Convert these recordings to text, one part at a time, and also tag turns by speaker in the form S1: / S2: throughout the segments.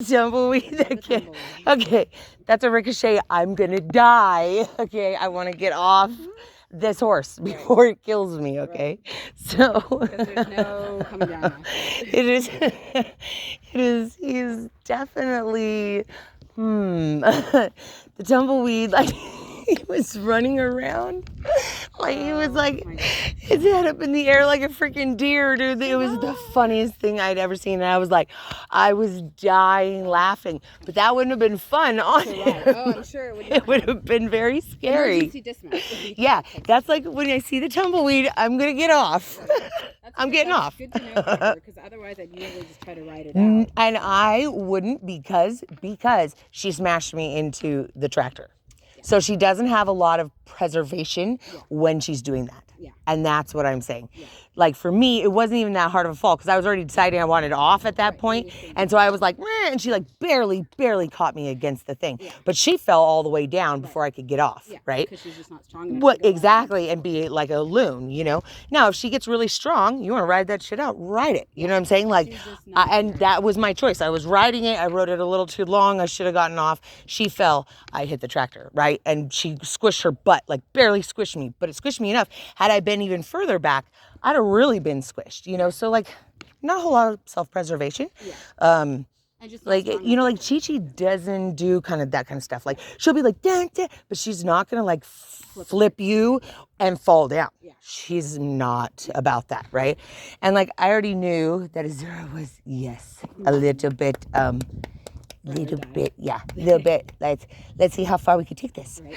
S1: Tumbleweed. Okay. Okay. That's a ricochet. I'm going to die. Okay. I want to get off this horse before it kills me. Okay. So.
S2: Because there's no coming down after it.
S1: It is. He's definitely. The tumbleweed, like, he was running around. Like, he was like, his head up in the air like a freaking deer, dude. It was the funniest thing I'd ever seen. And I was like, I was dying laughing. But that wouldn't have been fun on him.
S2: Oh, I'm sure it would.
S1: It would have been very scary.
S2: Emergency dismount.
S1: Yeah, that's like when I see the tumbleweed, I'm going to get off. I'm getting off.
S2: Good to know, because otherwise I'd usually just try to ride it out.
S1: And I wouldn't because she smashed me into the tractor. So she doesn't have a lot of preservation when she's doing that.
S2: Yeah.
S1: And that's what I'm saying. Yeah. Like for me, it wasn't even that hard of a fall because I was already deciding I wanted off at that point. And so I was like, meh, and she like barely caught me against the thing. Yeah. But she fell all the way down before I could get off, right?
S2: Because she's just not strong enough.
S1: What exactly, and be like a loon, you know? Now, if she gets really strong, you want to ride that shit out, ride it. You know what I'm saying? Like, and that was my choice. I was riding it. I rode it a little too long. I should have gotten off. She fell. I hit the tractor, right? And she squished her butt, like barely squished me, but it squished me enough. Had I been even further back, I'd have really been squished, you know? So like, not a whole lot of self-preservation. Yeah. Like, you know, like Chi-Chi doesn't do kind of that kind of stuff. Like she'll be like, dang, dang, but she's not going to like flip you and fall down. Yeah. She's not about that. Right. And like, I already knew that Azura was, a little bit, little bit. Let's see how far we can take this.
S2: Right.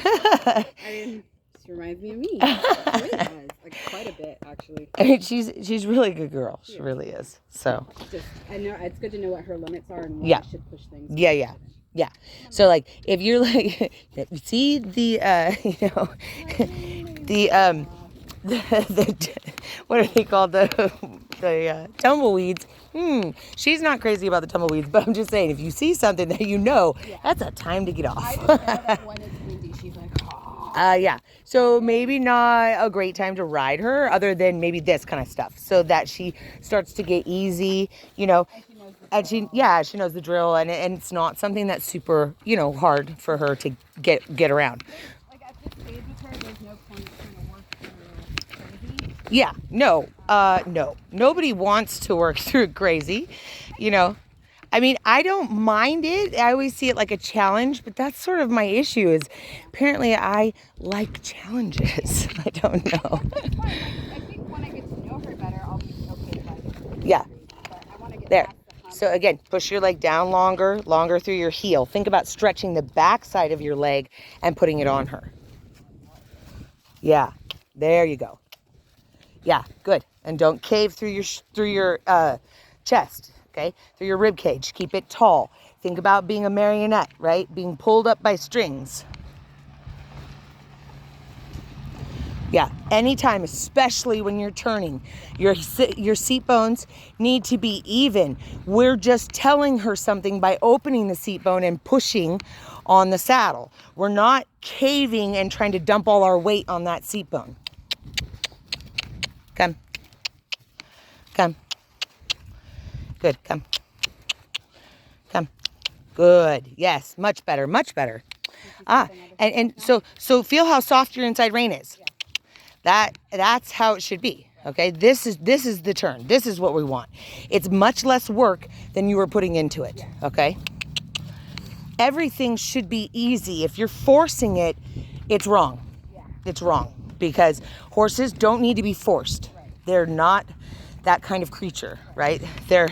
S2: I mean, this reminds me of me. It really does. Like quite a bit, actually.
S1: I mean, she's really a good girl. She really is. So.
S2: I know it's good to know what her limits are and when I should push things.
S1: Yeah. So like, if you're like, see the, the what are they called? The tumbleweeds. She's not crazy about the tumbleweeds, but I'm just saying, if you see something that you know, that's a time to get off.
S2: I just know that when it's windy, she's like,
S1: yeah. So maybe not a great time to ride her other than maybe this kind of stuff so that she starts to get easy, you know, and she knows the drill and it's not something that's super, you know, hard for her to get around.
S2: Like at this stage with her, there's no point trying to work through crazy.
S1: Yeah, no. Nobody wants to work through crazy, you know. I mean, I don't mind it. I always see it like a challenge, but that's sort of my issue is apparently I like challenges. I don't know.
S2: That's fine. I think when I get to know her better, I'll be okay with it.
S1: Yeah.
S2: But I want to get
S1: there.
S2: past the hump.
S1: So again, push your leg down longer through your heel. Think about stretching the back side of your leg and putting it on her. Yeah. There you go. Yeah, good. And don't cave through your chest. Okay, through your rib cage. Keep it tall. Think about being a marionette, right? Being pulled up by strings. Yeah, anytime, especially when you're turning, your seat bones need to be even. We're just telling her something by opening the seat bone and pushing on the saddle. We're not caving and trying to dump all our weight on that seat bone. Come. Good, come. Good, yes, much better. And so feel how soft your inside rein is. That's how it should be, okay? This is the turn. This is what we want. It's much less work than you were putting into it, okay? Everything should be easy. If you're forcing it, it's wrong. It's wrong because horses don't need to be forced. They're not that kind of creature, right? They're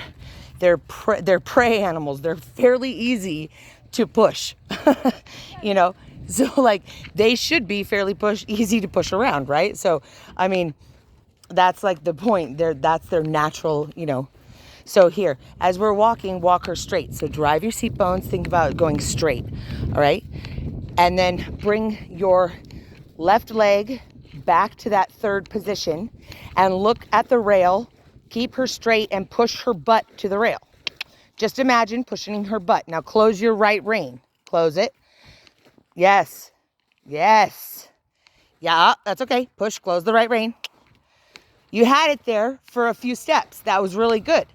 S1: prey animals. They're fairly easy to push, you know? So like they should be fairly easy to push around, right? So, I mean, that's like the point. That's their natural, you know. So here, as we're walking, walk her straight. So drive your seat bones, think about going straight, all right? And then bring your left leg back to that third position and look at the rail. Keep her straight and push her butt to the rail. Just imagine pushing her butt. Now close your right rein. Close it. Yes. Yeah, that's okay. Close the right rein. You had it there for a few steps. That was really good.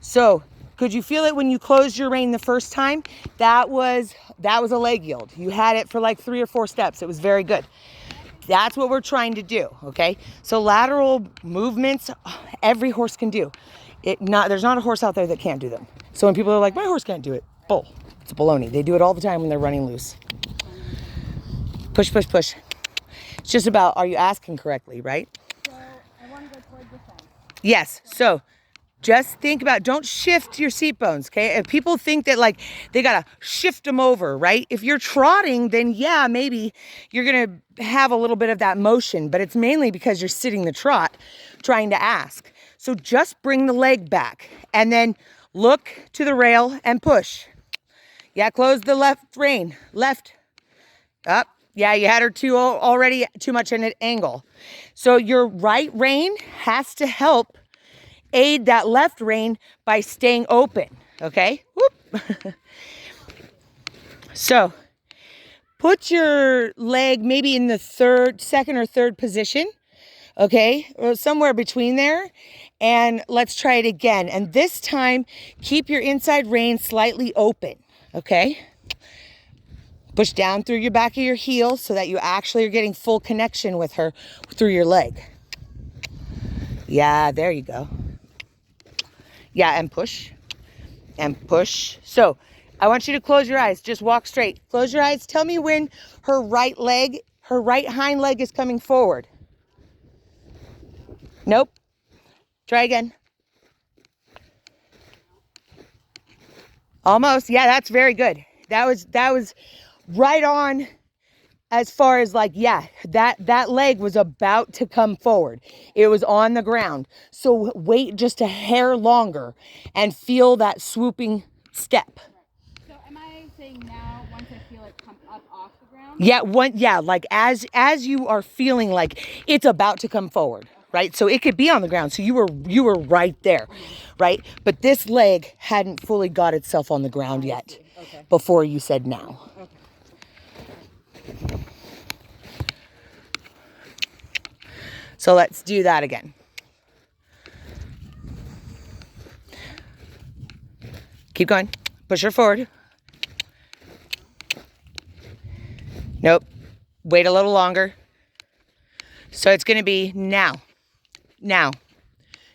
S1: So Could you feel it when you closed your rein the first time? That was a leg yield. You had it for like 3 or 4 steps. It was very good. That's what we're trying to do, okay? So lateral movements, every horse can do. There's not a horse out there that can't do them. So when people are like, my horse can't do it, bull. It's baloney. They do it all the time when they're running loose. Push, push, push. It's just about, are you asking correctly, right?
S2: So I want to go towards the fence.
S1: Yes. So just think about, don't shift your seat bones, okay? If people think that like they gotta shift them over, right? If you're trotting, then yeah, maybe you're gonna have a little bit of that motion, but it's mainly because you're sitting the trot trying to ask. So just bring the leg back and then look to the rail and push. Yeah, close the left rein. Left. Up. Yeah, you had her already too much in an angle. So your right rein has to help aid that left rein by staying open, okay? Whoop. So put your leg maybe in the second or third position, okay? Or somewhere between there. And let's try it again. And this time, keep your inside rein slightly open, okay? Push down through your back of your heel so that you actually are getting full connection with her through your leg. Yeah, there you go. Yeah, and push. And push. So, I want you to close your eyes. Just walk straight. Close your eyes. Tell me when her right hind leg is coming forward. Nope. Try again. Almost. Yeah, that's very good. That was right on as far as like, yeah, that leg was about to come forward. It was on the ground. So wait just a hair longer and feel that swooping step.
S2: So am I saying now once I feel it come up off the ground?
S1: Yeah, like as you are feeling like it's about to come forward, right? So it could be on the ground. So you were right there, right? But this leg hadn't fully got itself on the ground yet before you said now.
S2: Okay.
S1: So let's do that again. Keep going. Push her forward. Nope. Wait a little longer. So it's going to be now. Now.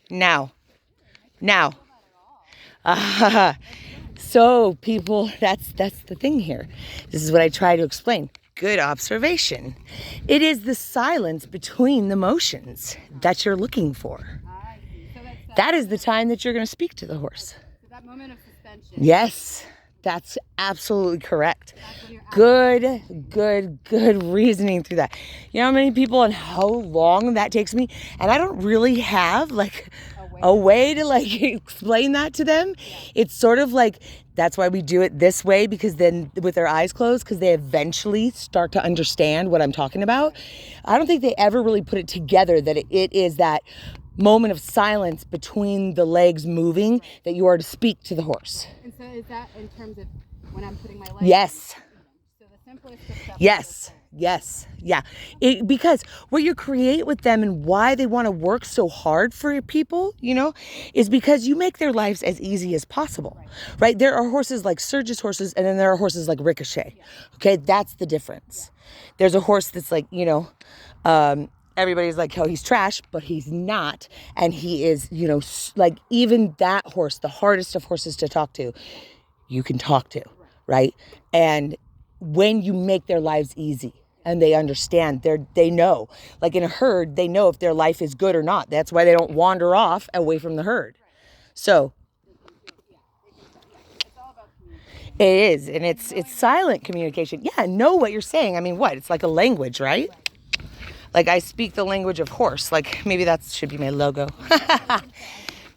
S1: Now. Now. So people, that's the thing here. This is what I try to explain. Good observation. It is the silence between the motions that you're looking for.
S2: I see. So
S1: That is the time that you're going to speak to the horse.
S2: So that moment of suspension.
S1: Yes, that's absolutely correct.
S2: That's when you're
S1: Good reasoning through that. You know how many people and how long that takes me? And I don't really have like a way to like explain that to them. It's sort of like, that's why we do it this way, because then with their eyes closed, because they eventually start to understand what I'm talking about. I don't think they ever really put it together that it is that moment of silence between the legs moving that you are to speak to the horse.
S2: And so is that in terms of when I'm putting my legs?
S1: Yes.
S2: So the simplest of steps.
S1: Yes. Yeah. Because what you create with them and why they want to work so hard for people, is because you make their lives as easy as possible, right? There are horses like Surge's horses, and then there are horses like Ricochet. Okay. That's the difference. There's a horse that's like, everybody's like, oh, he's trash, but he's not. And he is, like even that horse, the hardest of horses to talk to, you can talk to, right? And when you make their lives easy and they understand, they know, like in a herd, they know if their life is good or not. That's why they don't wander off away from the herd. So it is, and it's silent communication. Yeah, know what you're saying. I mean, what? It's like a language, right? Like I speak the language of horse. Like maybe that should be my logo.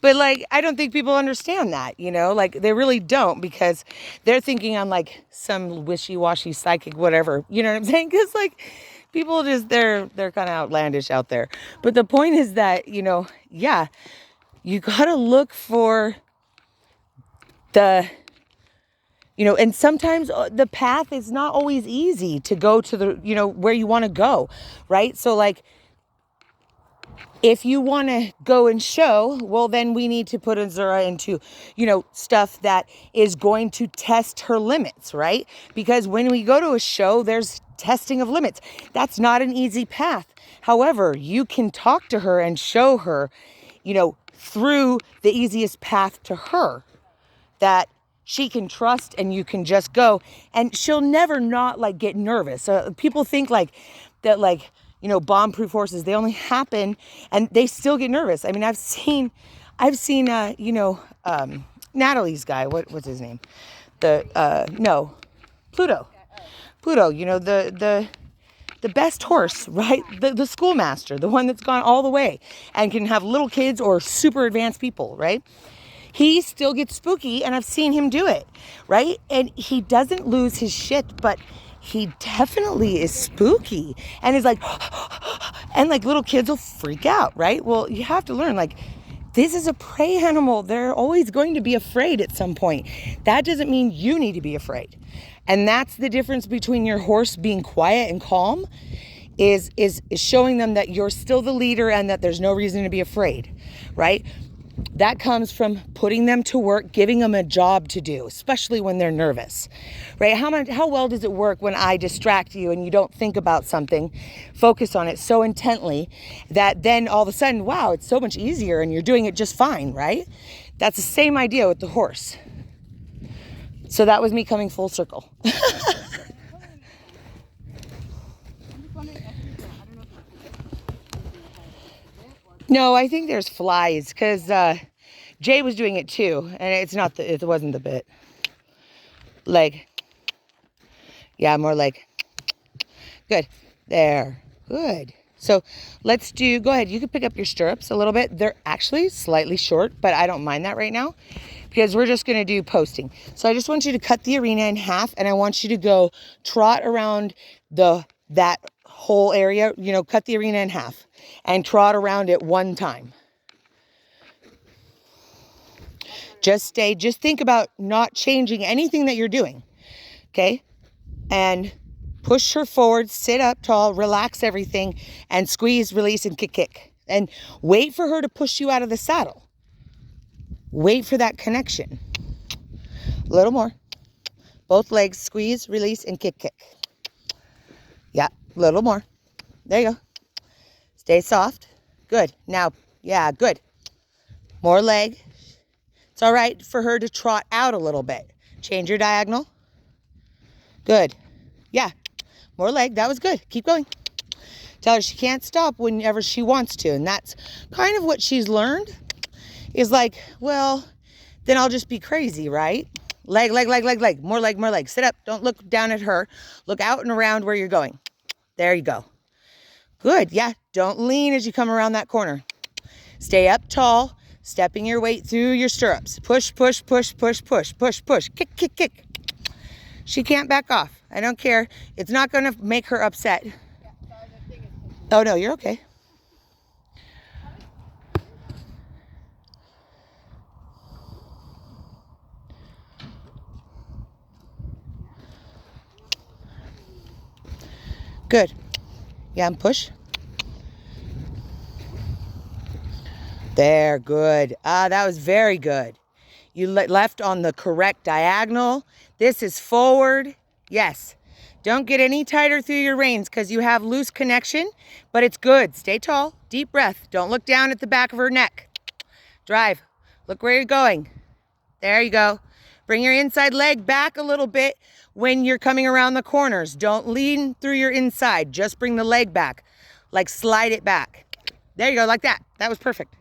S1: But like, I don't think people understand that, like they really don't, because they're thinking I'm like some wishy-washy psychic, whatever, you know what I'm saying? Because like people just, they're kind of outlandish out there. But the point is that, yeah, you got to look for the, and sometimes the path is not always easy to go to the, where you want to go, right? So like, If you want to go and show, well, then we need to put Azura into, stuff that is going to test her limits, right? Because when we go to a show, there's testing of limits. That's not an easy path. However, you can talk to her and show her, through the easiest path to her that she can trust, and you can just go, and she'll never not get nervous. People think that bomb-proof horses, they only happen and they still get nervous. I mean, I've seen Natalie's guy, what's his name? Pluto. Pluto, the best horse, right? The schoolmaster, the one that's gone all the way and can have little kids or super advanced people, right? He still gets spooky, and I've seen him do it, right? And he doesn't lose his shit, but he definitely is spooky. And is and little kids will freak out, right? Well, you have to learn, this is a prey animal. They're always going to be afraid at some point. That doesn't mean you need to be afraid. And that's the difference between your horse being quiet and calm is showing them that you're still the leader and that there's no reason to be afraid, right? That comes from putting them to work, giving them a job to do, especially when they're nervous, right? How well does it work when I distract you and you don't think about something, focus on it so intently that then all of a sudden, wow, it's so much easier and you're doing it just fine, right? That's the same idea with the horse. So that was me coming full circle. No, I think there's flies because Jay was doing it too, and it wasn't the bit. Yeah, more good. There, good. So go ahead. You can pick up your stirrups a little bit. They're actually slightly short, but I don't mind that right now because we're just going to do posting. So I just want you to cut the arena in half, and I want you to go trot around that whole area, cut the arena in half and trot around it one time. Just think about not changing anything that you're doing. Okay. And push her forward, sit up tall, relax everything, and squeeze, release, and kick. And wait for her to push you out of the saddle. Wait for that connection. A little more. Both legs, squeeze, release, and kick. Yeah, a little more. There you go. Stay soft. Good. Now, yeah, good. More leg. It's all right for her to trot out a little bit. Change your diagonal. Good. Yeah. More leg. That was good. Keep going. Tell her she can't stop whenever she wants to. And that's kind of what she's learned is well, then I'll just be crazy, right? Leg. More leg. Sit up. Don't look down at her. Look out and around where you're going. There you go. Good. Yeah. Don't lean as you come around that corner. Stay up tall, stepping your weight through your stirrups. Push. Kick. She can't back off. I don't care. It's not going to make her upset. Oh, no, you're okay. Good. Yeah, and push. There, good. That was very good. You left on the correct diagonal. This is forward. Yes. Don't get any tighter through your reins because you have loose connection, but it's good. Stay tall. Deep breath. Don't look down at the back of her neck. Drive. Look where you're going. There you go. Bring your inside leg back a little bit when you're coming around the corners. Don't lean through your inside. Just bring the leg back. Slide it back. There you go, like that. That was perfect.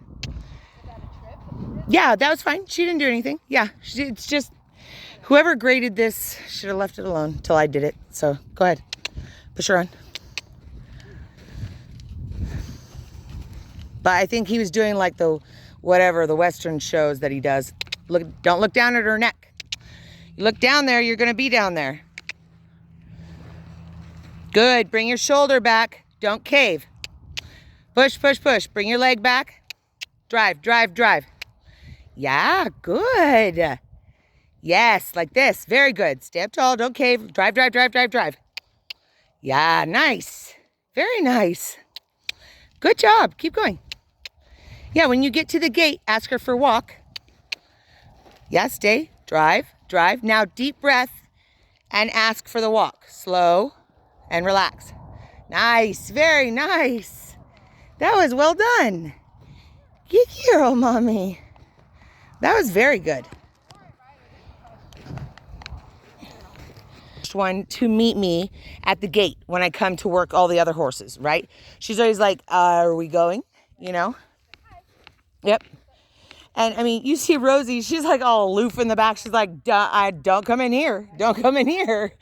S1: Yeah, that was fine. She didn't do anything. Yeah, it's just whoever graded this should have left it alone till I did it. So go ahead, push her on. But I think he was doing the Western shows that he does. Don't look down at her neck. You look down there, you're gonna be down there. Good, bring your shoulder back. Don't cave. Push. Bring your leg back. Drive. Yeah, good. Yes, like this. Very good. Stay up tall. Don't cave. Drive. Yeah, nice. Very nice. Good job. Keep going. Yeah, when you get to the gate, ask her for walk. Yeah, stay. Drive. Now deep breath and ask for the walk. Slow and relax. Nice. Very nice. That was well done. Good girl, mommy. That was very good. One to meet me at the gate when I come to work all the other horses, right? She's always like, are we going? You know? Yep. And I mean, you see Rosie, she's like all aloof in the back. She's like, don't come in here. Don't come in here.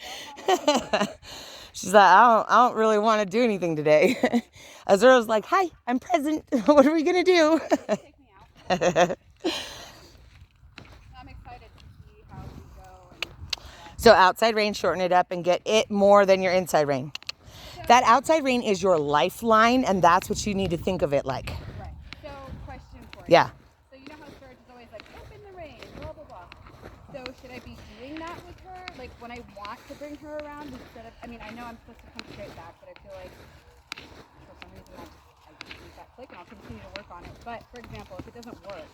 S1: She's like, I don't really want to do anything today. Azura's like, hi, I'm present. What are we going to do?
S2: Take me out. I'm excited to see how we go.
S1: So outside rein, shorten it up and get it more than your inside rein. That outside rein is your lifeline, and that's what you need to think of it like.
S2: Right. So, question for you.
S1: Yeah.
S2: So, you know how Serge is always like, open the rein, blah, blah, blah. So, should I be doing that with her? Like, when I want to bring her around instead of, I mean, I know I'm supposed to come straight back, but I feel like for some reason I just use that click and I'll continue to work on it. But, for example, if it doesn't work,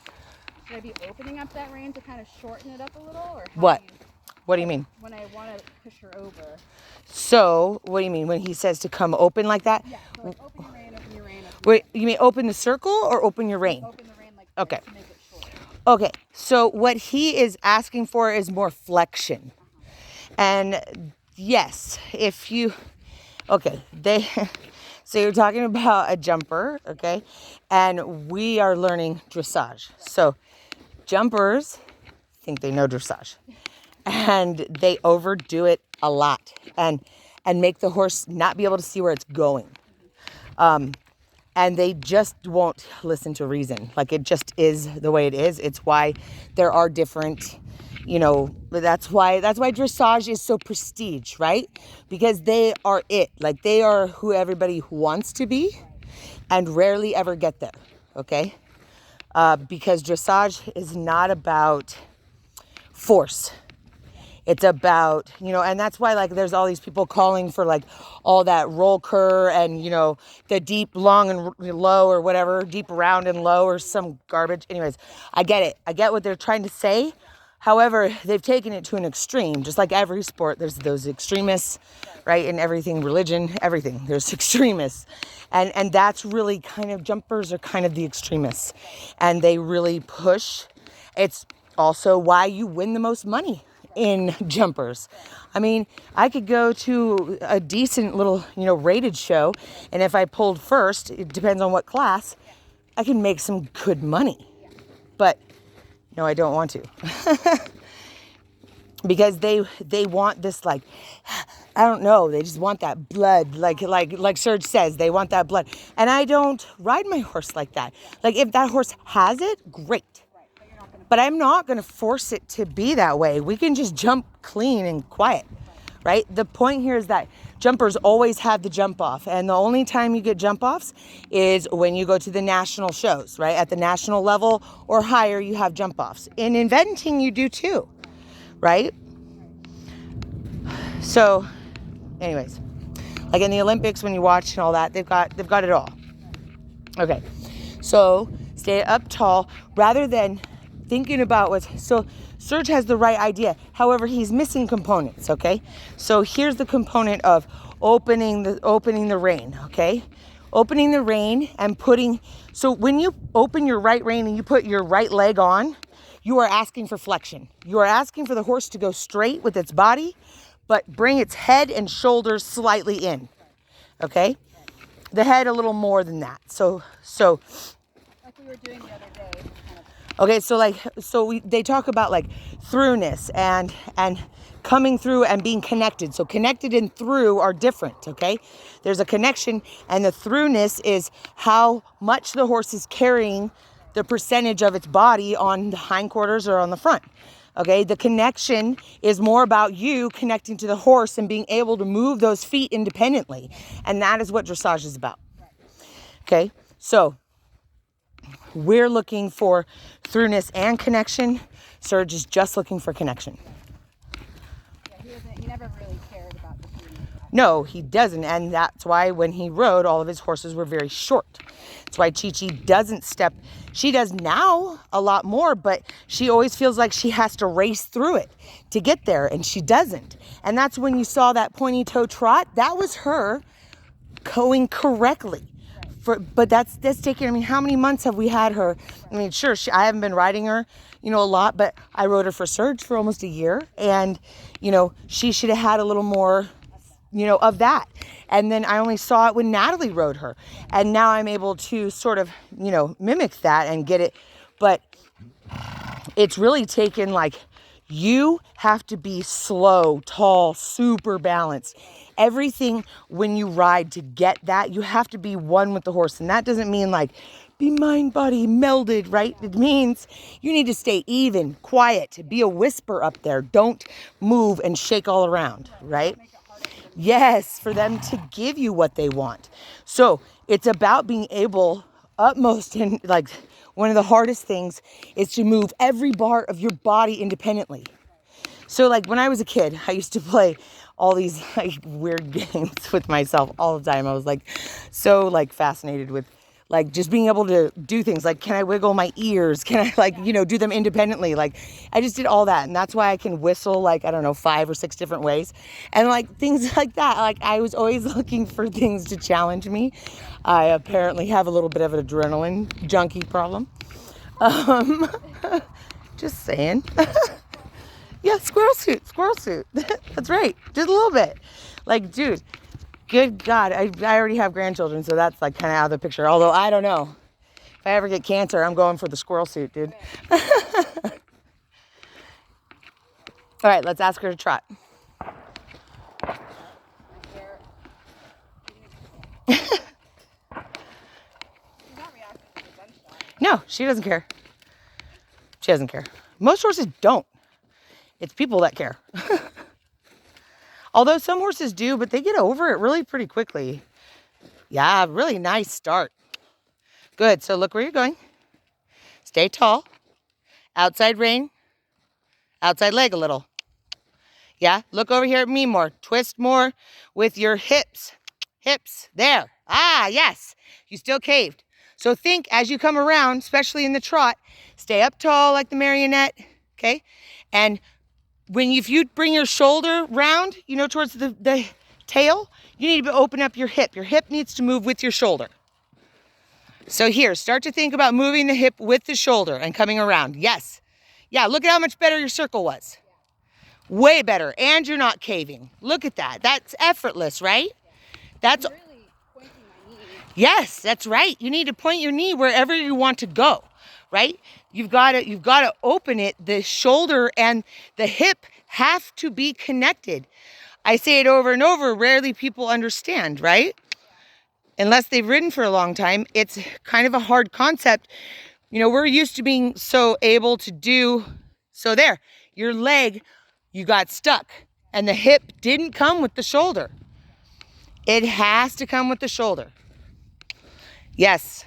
S2: should I be opening up that rein to kind of shorten it up a little? Or how
S1: What?
S2: do you,
S1: What do you mean?
S2: when I want to push her over?
S1: So, what do you mean when he says to come open like that?
S2: Yeah, so like open your rein, open your rein, open
S1: Wait, you mean open the circle or open your rein?
S2: open the rein like
S1: Okay.
S2: this to make it shorter.
S1: Okay, so what he is asking for is more flexion. And yes, if you, okay, so you're talking about a jumper, okay? And we are learning dressage. So jumpers think they know dressage. And they overdo it a lot and make the horse not be able to see where it's going. And they just won't listen to reason. Like, it just is the way it is. It's why there are different, that's why dressage is so prestige, right? Because they are it. Like, they are who everybody wants to be and rarely ever get there, okay? Because dressage is not about force. It's about, and that's why, like, there's all these people calling for, like, all that roll cur and, the deep, long, and low or whatever, deep, round, and low or some garbage. Anyways, I get it. I get what they're trying to say. However, they've taken it to an extreme. Just like every sport, there's those extremists, right? In everything, religion, everything. There's extremists. And that's really kind of, jumpers are kind of the extremists. And they really push. It's also why you win the most money in jumpers. I mean, I could go to a decent little, rated show, and if I pulled first, it depends on what class, I can make some good money. But no, I don't want to. Because they want this, like, I don't know, they just want that blood, like Serge says, they want that blood. And I don't ride my horse like that. Like, if that horse has it, great. But I'm not going to force it to be that way. We can just jump clean and quiet, right? The point here is that jumpers always have the jump off. And the only time you get jump offs is when you go to the national shows, right? At the national level or higher, you have jump offs. In eventing, you do too, right? So anyways, like in the Olympics, when you watch and all that, they've got it all. Okay. So stay up tall rather than thinking about so Serge has the right idea. However, he's missing components, okay? So here's the component of opening the rein, okay? Opening the rein and so when you open your right rein and you put your right leg on, you are asking for flexion. You are asking for the horse to go straight with its body, but bring its head and shoulders slightly in, okay? The head a little more than that. So
S2: like we were doing the other day.
S1: Okay, so they talk about like throughness and coming through and being connected. So connected and through are different, okay? There's a connection, and the throughness is how much the horse is carrying the percentage of its body on the hindquarters or on the front. Okay, the connection is more about you connecting to the horse and being able to move those feet independently. And that is what dressage is about. Okay, so we're looking for throughness and connection. Serge is just looking for connection.
S2: Yeah, He never really cared about the food.
S1: No, he doesn't. And that's why when he rode, all of his horses were very short. That's why Chi-Chi doesn't step. She does now a lot more, but she always feels like she has to race through it to get there, and she doesn't. And that's when you saw that pointy toe trot. That was her going correctly. But that's taking, I mean, how many months have we had her? I mean, sure, I haven't been riding her, a lot, but I rode her for Surge for almost a year. And, she should have had a little more, of that. And then I only saw it when Natalie rode her. And now I'm able to sort of, mimic that and get it. But it's really taken, like, you have to be slow, tall, super balanced. Everything when you ride to get that, you have to be one with the horse. And that doesn't mean like be mind, body, melded, right? It means you need to stay even, quiet, be a whisper up there. Don't move and shake all around, right? Yes, for them to give you what they want. So it's about being able utmost, and like one of the hardest things is to move every part of your body independently. So like when I was a kid, I used to play all these like weird games with myself all the time. I was like so like fascinated with like just being able to do things like, can I wiggle my ears? Can I like, do them independently? Like I just did all that. And that's why I can whistle like, I don't know, 5 or 6 different ways. And like things like that. Like I was always looking for things to challenge me. I apparently have a little bit of an adrenaline junkie problem. Just saying. Yeah, squirrel suit. That's right. Just a little bit. Like, dude, good God. I already have grandchildren, so that's like kind of out of the picture. Although, I don't know. If I ever get cancer, I'm going for the squirrel suit, dude. All right, let's ask her to trot. No, she doesn't care. She doesn't care. Most horses don't. It's people that care. Although some horses do, but they get over it really pretty quickly. Yeah, really nice start. Good. So look where you're going. Stay tall. Outside rein. Outside leg a little. Yeah, look over here at me more. Twist more with your hips. Hips. There. Ah, yes. You still caved. So think as you come around, especially in the trot, stay up tall like the marionette. Okay? And if you bring your shoulder round, towards the tail, you need to open up your hip. Your hip needs to move with your shoulder. So here, start to think about moving the hip with the shoulder and coming around. Yes. Yeah, look at how much better your circle was. Way better. And you're not caving. Look at that. That's effortless, right? That's
S2: I'm really pointing my knee.
S1: Yes, that's right. You need to point your knee wherever you want to go. Right? You've got to open it. The shoulder and the hip have to be connected. I say it over and over. Rarely people understand, right? Unless they've ridden for a long time, it's kind of a hard concept. We're used to being so able to do. So there, your leg, you got stuck, and the hip didn't come with the shoulder. It has to come with the shoulder. Yes.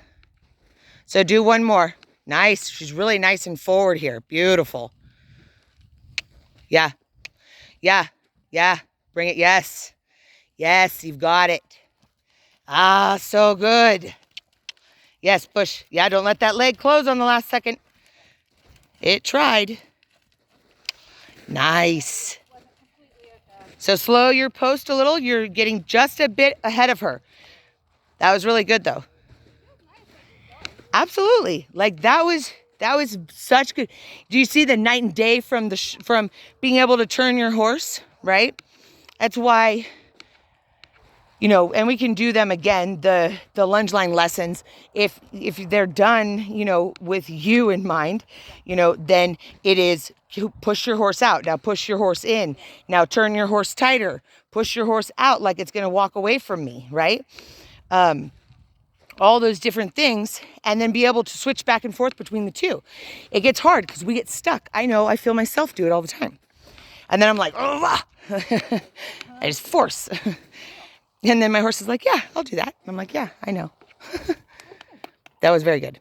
S1: So do one more. Nice. She's really nice and forward here. Beautiful. Yeah. Yeah. Yeah. Bring it. Yes. Yes, you've got it. Ah, so good. Yes, push. Yeah, don't let that leg close on the last second. It tried. Nice. So slow your post a little. You're getting just a bit ahead of her. That was really good, though. Absolutely. Like that was such good. Do you see the night and day from being able to turn your horse, right? That's why, and we can do them again, the lunge line lessons. If they're done, with you in mind, then it is push your horse out. Now push your horse in. Now turn your horse tighter. Push your horse out like it's going to walk away from me, right? All those different things, and then be able to switch back and forth between the two. It gets hard because we get stuck. I know, I feel myself do it all the time. And then I'm like, oh, I just force. And then my horse is like, yeah, I'll do that. And I'm like, yeah, I know. That was very good.